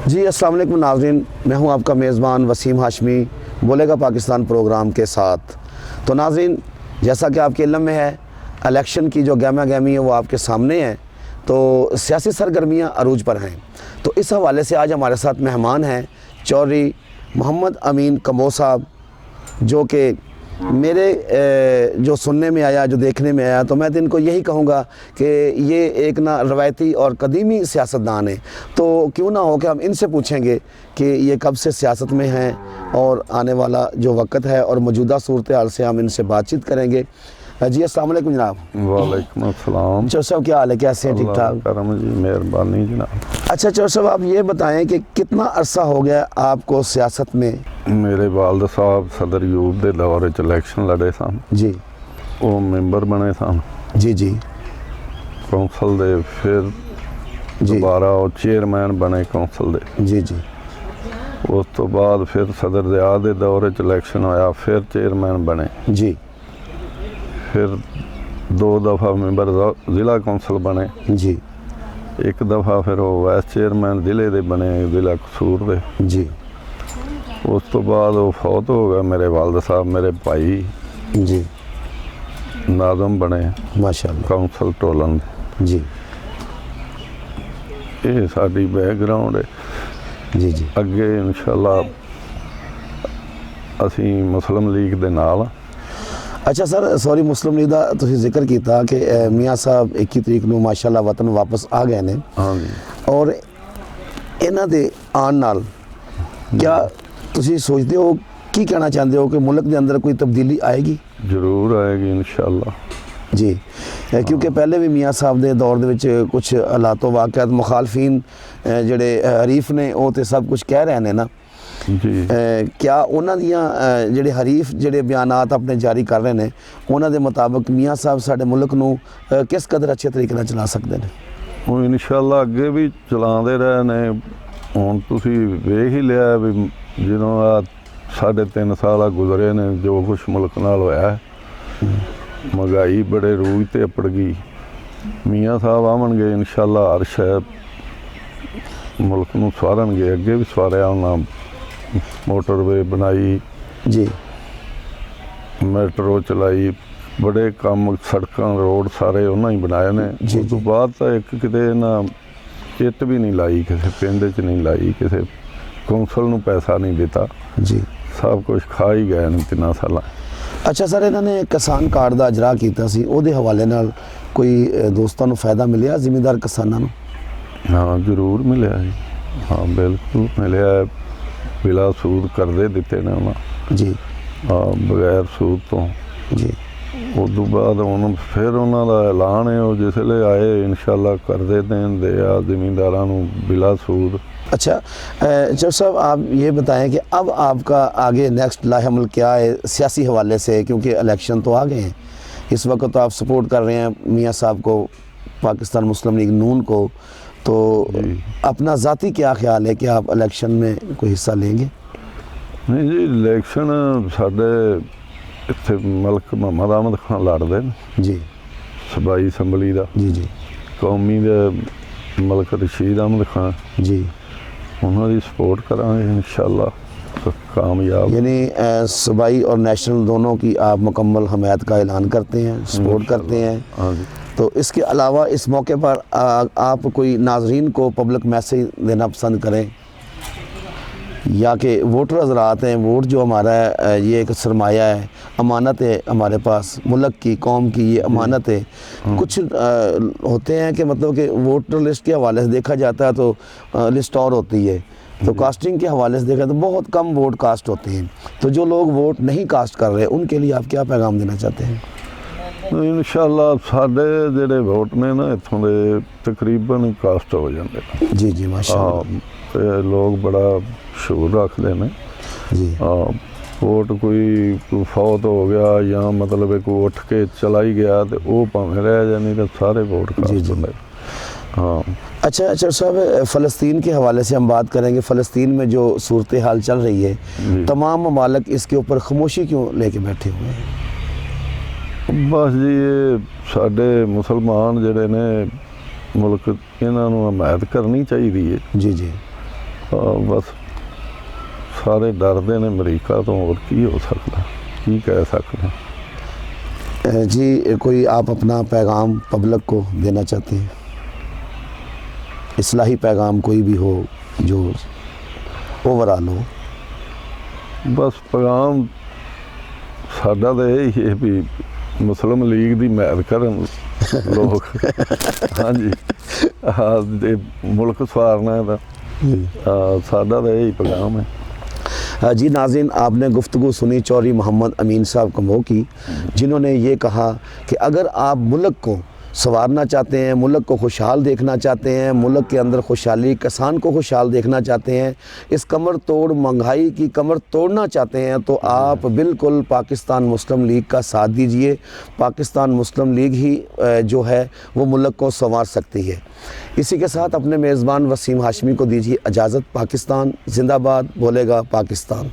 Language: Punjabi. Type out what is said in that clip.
جی السلام علیکم ناظرین، میں ہوں آپ کا میزبان وسیم ہاشمی، بولے گا پاکستان پروگرام کے ساتھ۔ تو ناظرین، جیسا کہ آپ کے علم میں ہے، الیکشن کی جو گہما گہمی ہے وہ آپ کے سامنے ہے، تو سیاسی سرگرمیاں عروج پر ہیں۔ تو اس حوالے سے آج ہمارے ساتھ مہمان ہیں چودھری محمد امین کمبو صاحب، جو کہ میرے جو سننے میں آیا، جو دیکھنے میں آیا، تو میں تو ان کو یہی کہوں گا کہ یہ ایک نہ روایتی اور قدیمی سیاستدان ہیں۔ تو کیوں نہ ہو کہ ہم ان سے پوچھیں گے کہ یہ کب سے سیاست میں ہیں اور آنے والا جو وقت ہے اور موجودہ صورتحال سے ہم ان سے بات چیت کریں گے۔ جی السلام علیکم جناب۔ وعلیکم السلام۔ چودھری صاحب کیا حال ہے، کیسے ہیں؟ ٹھیک ٹھاک؟ کرم جی، مہربانی جناب۔ اچھا چودھری صاحب، آپ یہ بتائیں کہ کتنا عرصہ ہو گیا آپ کو سیاست میں؟ میرے والد صاحب صدر ایوب دے دور وچ الیکشن لڑے سن، جی وہ ممبر بنے سن جی جی کونسل دے، پھر جی دوبارہ وہ چیئرمین بنے کونسل دے، جی جی اس تو بعد پھر صدر ضیاء دے دور وچ الیکشن ہویا، پھر چیئرمین بنے، جی پھر 2 دفعہ ممبر ضلع کونسل بنے، جی ایک دفعہ پھر وہ وائس چیئرمین ضلع دے بنے، ضلع قصور دے۔ جی اس تو بعد وہ فوت ہو گیا میرے والد صاحب، میرے بھائی جی ناظم بنے ماشاء اللہ۔ کونسل ٹولن۔ جی یہ ساری بیک گراؤنڈ ہے۔ جی جی اگے انشاءاللہ اسی مسلم لیگ دے نال۔ اچھا سر، سوری، مسلم لیگ دا تسی ذکر کیتا کہ میاں صاحب 21 تاریخ نو ماشاءاللہ وطن واپس آ گئے نے، ہاں جی، اور انہاں دے آن نال کیا تسی سوچتے ہو، کی کہنا چاہتے ہو کہ ملک دے اندر کوئی تبدیلی آئے گی؟ ضرور آئے گی انشاءاللہ۔ جی، کیونکہ پہلے بھی میاں صاحب دے دور دے وچ کچھ حالات و واقعات مخالفین جڑے حریف نے وہ تے سب کچھ کہہ رہے ہیں نا، جی، کیا انہاں دیاں جڑے حریف جڑے بیانات اپنے جاری کر رہے ہیں انہاں دے مطابق میاں صاحب ساڈے ملک نو کس قدر اچھے طریقے نال چلا سکتے ہیں؟ وہ انشاءاللہ اگے بھی چلاندے رہے نے۔ ہن تسی ویکھ ہی لیا بھی جدوں 3.5 سال گزرے نے، جو کچھ ملک نال ہویا ہے، مہنگائی بڑے روج تے اپڑ گئی۔ میاں صاحب آون گے انشاءاللہ ہر شے ملک نو سوارن گے، اگے بھی سواریا انہاں، موٹر وے بنائی، جی میٹرو چلائی، بڑے کام، سڑکاں روڈ سارے انہاں ہی بنائے نے۔ جی اس تو بعد تو ایک کتے نہ اٹ بھی نہیں لائی، کسے پنڈ چ نہیں لائی، کسے کونسل نو پیسہ نہیں دیتا، جی سب کچھ کھا ہی گئے نے 3 سالاں۔ اچھا سر، انہوں نے کسان کارڈ دا اجرا کیتا سی، او دے حوالے نال کوئی دوستاں نو فائدہ ملیا زمیندار کساناں نو؟ ہاں ضرور ملیا جی، ہاں بالکل ملیا ہے، بلا سود قرضے دیتے نے انہاں، جی ہاں بغیر سود تو۔ جی اس تو بعد ہن پھر انہاں دا اعلان ہے، وہ جس لے آئے انشاءاللہ قرضے دین دے آ زمینداراں نو بلا سود۔ اچھا چودھری صاحب، آپ یہ بتائیں کہ اب آپ کا آگے نیکسٹ لاہ عمل کیا ہے سیاسی حوالے سے، کیونکہ الیکشن تو آ گئے ہیں اس وقت، تو آپ سپورٹ کر رہے ہیں میاں صاحب کو، پاکستان مسلم لیگ نون کو، تو اپنا ذاتی کیا خیال ہے کہ آپ الیکشن میں کوئی حصہ لیں گے؟ نہیں جی، الیکشن ساڈے اتنے ملک محمد احمد خان لڑتے ہیں جی صوبائی اسمبلی دا، جی جی قومی دے ملک رشید احمد خان، جی، انہوں دی سپورٹ کریں گے انشاءاللہ کامیاب۔ یعنی صوبائی اور نیشنل دونوں کی آپ مکمل حمایت کا اعلان کرتے ہیں، سپورٹ کرتے ہیں؟ ہاں جی، تو اس کے علاوہ اس موقع پر آپ کوئی ناظرین کو پبلک میسیج دینا پسند کریں، یا کہ ووٹر حضرات ہیں، ووٹ جو ہمارا ہے یہ ایک سرمایہ ہے، امانت ہے ہمارے پاس، ملک کی، قوم کی یہ امانت ہے۔ کچھ ہوتے ہیں کہ مطلب کہ ووٹر لسٹ کے حوالے سے دیکھا جاتا ہے تو لسٹ اور ہوتی ہے، تو کاسٹنگ کے حوالے سے دیکھا تو بہت کم ووٹ کاسٹ ہوتے ہیں، تو جو لوگ ووٹ نہیں کاسٹ کر رہے ان کے لیے آپ کیا پیغام دینا چاہتے ہیں؟ انشاءاللہ ساڈے جڑے ووٹ نے نا اتھوں دے تقریباً کاسٹ ہو جاندے نے۔ جی جی ماشاء اللہ۔ تے لوگ بڑا شعور رکھتے ہیں۔ جی ووٹ کوئی فوت ہو گیا یا مطلب کوئی اٹھ کے چلا ہی گیا تو وہ پاویں رہ جائے، نہیں تو سارے ووٹ کاسٹ ہوندے۔ ہاں اچھا صاحب، فلسطین کے حوالے سے ہم بات کریں گے۔ فلسطین میں جو صورتحال چل رہی ہے، تمام ممالک اس کے اوپر خاموشی کیوں لے کے بیٹھے ہوئے ہیں؟ بس جی، یہ ساڈے مسلمان جڑے نے ملک، انہاں نوں حمایت کرنی چاہیے ہے۔ جی جی، ਬਸ ਸਾਰੇ ਡਰਦੇ ਨੇ ਅਮਰੀਕਾ ਤੋਂ, ਹੋਰ ਕੀ ਹੋ ਸਕਦਾ, ਕੀ ਕਹਿ ਸਕਦੇ। जी कोई आप अपना पैगाम पब्लिक को देना चाहते हैं, इस्लाही पैगाम कोई भी हो जो ओवरऑल हो? ਬਸ ਪੈਗਾਮ ਸਾਡਾ ਤਾਂ ਇਹ ਹੀ ਹੈ ਵੀ ਮੁਸਲਿਮ ਲੀਗ ਦੀ ਹਮਾਇਤ ਕਰਨ ਲੋਕ। ਹਾਂਜੀ, ਦੇ ਮੁਲਕ ਸਵਾਰਨਾ ਦਾ ਸਾਡਾ ਤਾਂ ਇਹ ਹੀ ਪੈਗਾਮ है। जी नाज़रीन, आपने गुफ्तगू सुनी चौधरी मोहम्मद अमीन साहब कमो की, जिन्होंने ये कहा कि अगर आप मुल्क को संवारना चाहते हैं, मुल्क को खुशहाल देखना चाहते हैं, मुल्क के अंदर खुशहाली, किसान को खुशहाल देखना चाहते हैं, इस कमर तोड़ महंगाई की कमर तोड़ना चाहते हैं, तो आप बिल्कुल पाकिस्तान मुस्लिम लीग का साथ दीजिए। पाकिस्तान मुस्लिम लीग ही जो है वो मुल्क को संवार सकती है। इसी के साथ अपने मेज़बान वसीम हाशमी को दीजिए इजाज़त। पाकिस्तान जिंदाबाद, बोलेगा पाकिस्तान।